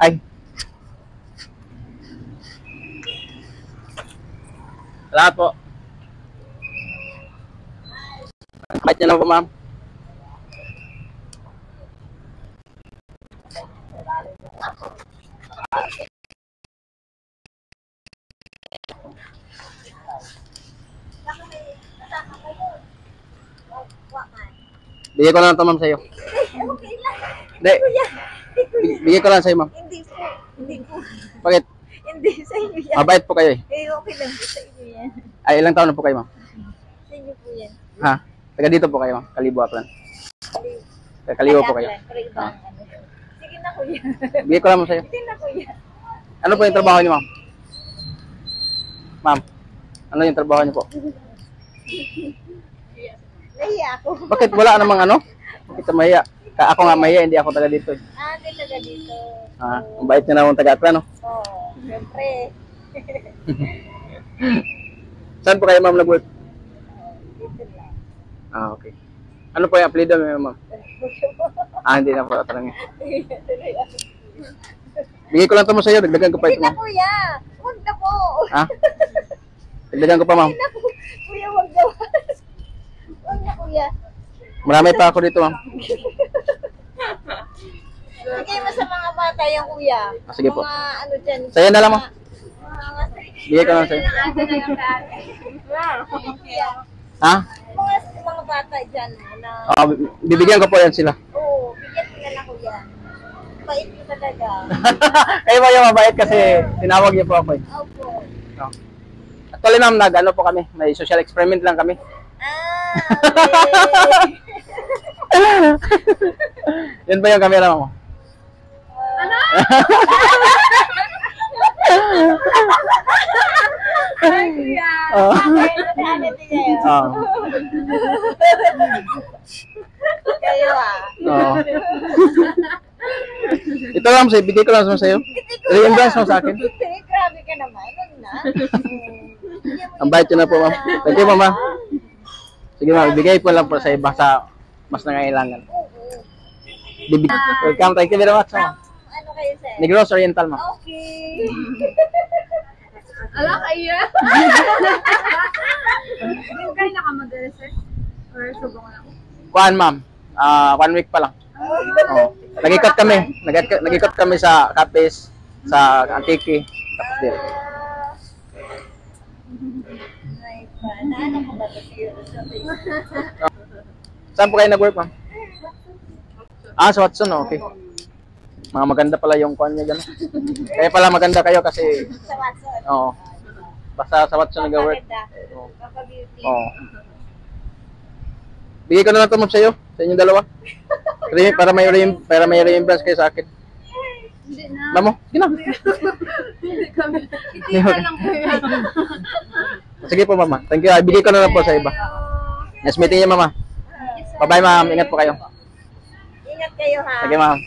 Ay. Salamat po. Bait niyo na po, ma'am. Bigay ko lang ito, ma'am, sa'yo. Okay lang. Hindi. Bigay ko lang sa'yo, ma'am. Hindi po. Hindi po. Bakit? Hindi sa inyo yan. Mabait po kayo eh. Okay lang po sa inyo yan. Ay, ilang taon na po kayo, ma'am? Sa inyo po yan. Ha? Taga dito po kayo, ma'am? Kalibo Aklan. Taga Kalibo po kayo. Pero ibang ano. Sige na kuya. Bigay ko lang mo sa'yo. Sige na kuya. Ano po yung trabaho niyo, ma'am? Ma'am, ano yung trabaho niyo po? Nahiya ako. Bakit wala namang ano? Bakit ka mahiya? Ako nga mahiya, hindi ako taga dito. Ah, hindi taga dito. Ang bait niyo naman taga Aklan, no? Oo, siyempre. Saan po kayo, ma'am, nag-work? Dito lang. Okay. Ano po yung apelido niyo, ma'am? Hindi na po tatanungin. Bigay ko lang ito mo sa'yo, dagdagan ko pa Hindi ito, na ma'am. kuya. Huwag na po. Ha? Dagdagan ko pa, ma'am. Hindi na po. Kuya, huwag na. Huwag na kuya. Marami pa ako dito, ma'am. Bigay mo sa mga bata yung kuya. Sige po. Mga ano dyan. Sa'yo na lang, ma'am. Mga Bigay ko lang sa'yo. Ha? mga bata dyan na. Bibigyan ko po yan sila. Oo, bigyan mo na lang kuya. Bait mo talaga. Kayo ba yung mabait kasi tinawag niyo po ako eh. Opo. No. Actually, ma'am, nag-ano po kami. May social experiment lang kami. Okay. Yan ba yung camera mo? Ano? Ay, kuya. Oh. Ano din Oh. Kayo ah. Oh. Ito lang sa'yo, bigay ko lang sa'yo. I-reimburse mo sa akin. Grabe ka naman. Ano na? Ang bait yun na po, ma'am. Thank you, mama. Sige, ma'am, ibigay ko lang po sa iba sa mas nangailangan. Welcome, thank you very much, ma'am. Ano kayo sir? Negros Oriental, ma'am. Okay. Ala kaya. Yung kayo nakamagalas sir? Or subong lang? Kuan, ma'am. 1 week pa lang. Oh. Nag-ikot kami. Nag-ikot kami sa Capiz, sa Antique. Tapos din. Naano ko ba ito siguro? Saan po kayo nag-work, ma'am? Sa Watson, okay. Mga maganda pala yung kuan niya gano'n. Kaya pala maganda kayo kasi, Sa Watson. oo. Basta sa Watson nag-work. Oo. Papa-beauty. Oo. Bigay ko na lang ito, ma'am, sa'yo. Sa inyong dalawa. Para may reimburse kayo sa akin. Hindi na. Mamo, sige na. Hindi kami. Hindi na lang kuya. Sige po, mama. Thank you. Bigay ko na lang po sa iba. Nice meeting niyo, mama. Bye-bye, ma'am. Ingat po kayo. Ingat kayo ha. Sige, ma'am.